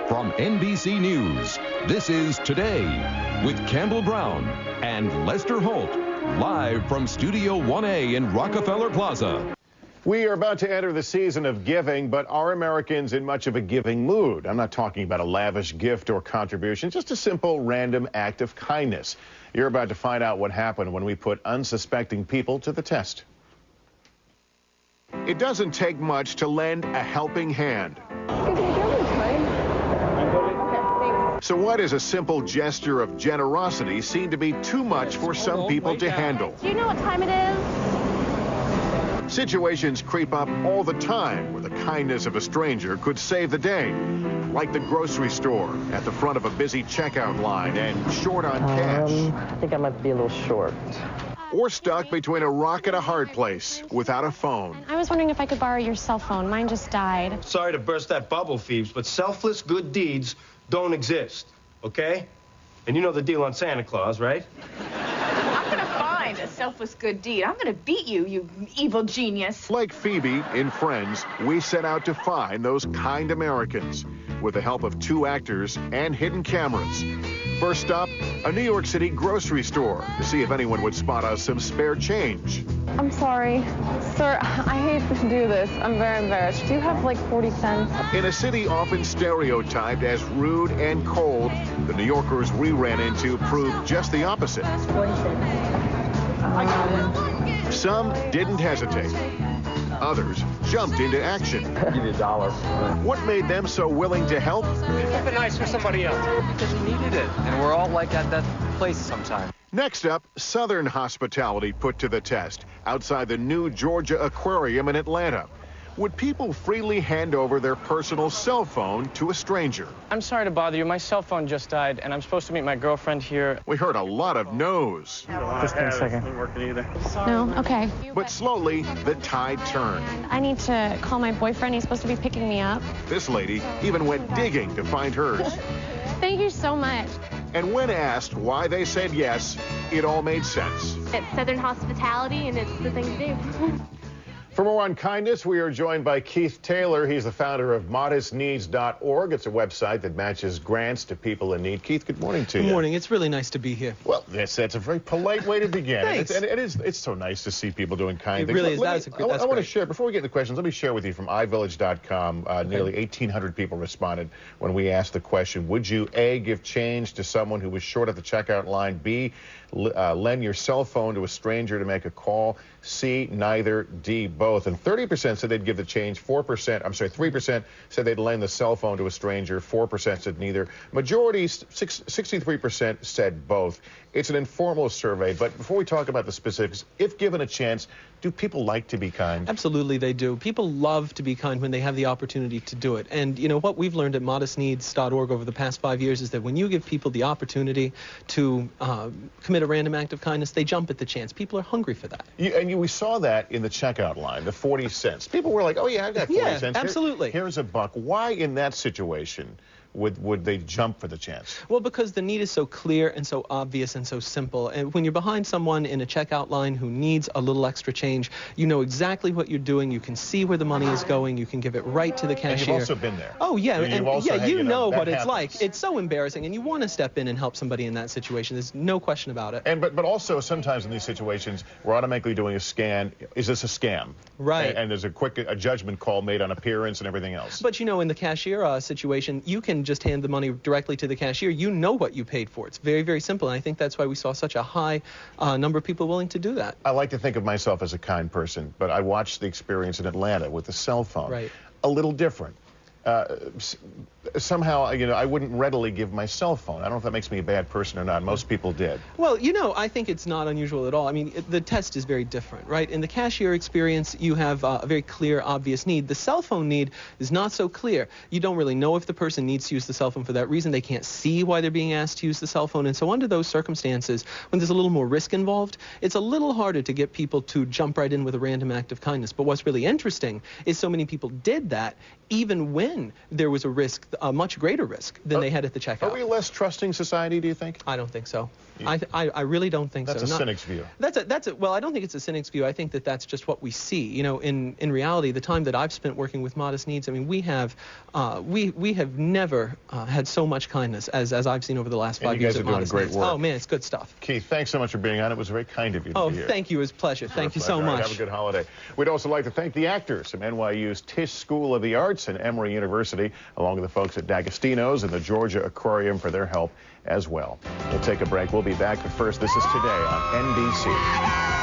From NBC News, this is Today with Campbell Brown and Lester Holt, live from Studio 1A in Rockefeller Plaza. We are about to enter the season of giving, but are Americans in much of a giving mood? I'm not talking about a lavish gift or contribution, just a simple random act of kindness. You're about to find out what happened when we put unsuspecting people to the test. It doesn't take much to lend a helping hand. So why does a simple gesture of generosity seem to be too much for some people to handle? Do you know what time it is? Situations creep up all the time where the kindness of a stranger could save the day. Like the grocery store, at the front of a busy checkout line and short on cash. I think I might be a little short. Or stuck between a rock and a hard place without a phone. I was wondering if I could borrow your cell phone. Mine just died. Sorry to burst that bubble, Phoebes, but selfless good deeds don't exist, okay? And you know the deal on Santa Claus, right? I'm gonna find a selfless good deed. I'm gonna beat you, you evil genius. Like Phoebe in Friends, we set out to find those kind Americans with the help of 2 actors and hidden cameras. First stop, a New York City grocery store to see if anyone would spot us some spare change. I'm sorry. Sir, I hate to do this. I'm very embarrassed. Do you have like 40 cents? In a city often stereotyped as rude and cold, the New Yorkers we ran into proved just the opposite. Some didn't hesitate. Others jumped into action. I'll give you $1. What made them so willing to help? Keep it nice for somebody else. Because we needed it, and we're all like at that place sometime. Next up, Southern hospitality put to the test outside the new Georgia Aquarium in Atlanta. Would people freely hand over their personal cell phone to a stranger? I'm sorry to bother you. My cell phone just died, and I'm supposed to meet my girlfriend here. We heard a lot of no's. Just a second. No? Okay. But slowly, the tide turned. I need to call my boyfriend. He's supposed to be picking me up. This lady even went digging to find hers. Thank you so much. And when asked why they said yes, it all made sense. It's Southern hospitality, and it's the thing to do. For more on kindness, we are joined by Keith Taylor. He's the founder of modestneeds.org. It's a website that matches grants to people in need. Keith, good morning to you. Good morning. It's really nice to be here. Well, that's a very polite way to begin. Thanks. It's so nice to see people doing kind It things. really is. I want to share, before we get into questions, let me share with you from iVillage.com. Nearly 1,800 people responded when we asked the question, would you, A, give change to someone who was short at the checkout line, B, lend your cell phone to a stranger to make a call, C, neither, D, both. And 30% said they'd give the change, 3% said they'd lend the cell phone to a stranger, 4% said neither. Majority, 63% said both. It's an informal survey, but before we talk about the specifics, if given a chance, do people like to be kind? Absolutely, they do. People love to be kind when they have the opportunity to do it. And, you know, what we've learned at modestneeds.org over the past 5 years is that when you give people the opportunity to commit a random act of kindness, they jump at the chance. People are hungry for that. We saw that in the checkout line, the 40 cents. People were like, oh, yeah, I've got 40 cents. Absolutely. Here's $1. Why, in that situation, would they jump for the chance? Well, because the need is so clear and so obvious and so simple. And when you're behind someone in a checkout line who needs a little extra change, you know exactly what you're doing. You can see where the money is going. You can give it right to the cashier. And you've also been there. Oh, yeah. You know what it's happens. like. It's so embarrassing, and you want to step in and help somebody in that situation. There's no question about it. But also, sometimes in these situations, we're automatically doing a scan. Is this a scam? Right. And there's a judgment call made on appearance and everything else. But, you know, in the cashier situation, you can just hand the money directly to the cashier. You know what you paid for. It's very, very simple, and I think that's why we saw such a high number of people willing to do that. I like to think of myself as a kind person, but I watched the experience in Atlanta with the cell phone. Right. A little different. Somehow, you know, I wouldn't readily give my cell phone. I don't know if that makes me a bad person or not. Most people did. Well, you know, I think it's not unusual at all. I mean, the test is very different, right? In the cashier experience, you have a very clear, obvious need. The cell phone need is not so clear. You don't really know if the person needs to use the cell phone for that reason. They can't see why they're being asked to use the cell phone. And so under those circumstances, when there's a little more risk involved, it's a little harder to get people to jump right in with a random act of kindness. But what's really interesting is so many people did that even when then there was a risk, a much greater risk than they had at the checkout. Are we a less trusting society, do you think? I don't think so. I really don't think that's so. That's a cynic's view. Well, I don't think it's a cynic's view. I think that that's just what we see. You know, in reality, the time that I've spent working with modest needs, I mean, we have never had so much kindness as I've seen over the last 5 years. You guys are doing great work. Oh man, it's good stuff. Keith, thanks so much for being on. It was very kind of you to be here. Oh, thank you. It was a pleasure. Thank you so much. Have a good holiday. We'd also like to thank the actors from NYU's Tisch School of the Arts and Emory University, along with the folks at D'Agostino's and the Georgia Aquarium for their help as well. We'll take a break. We'll be back, but first, this is Today on NBC.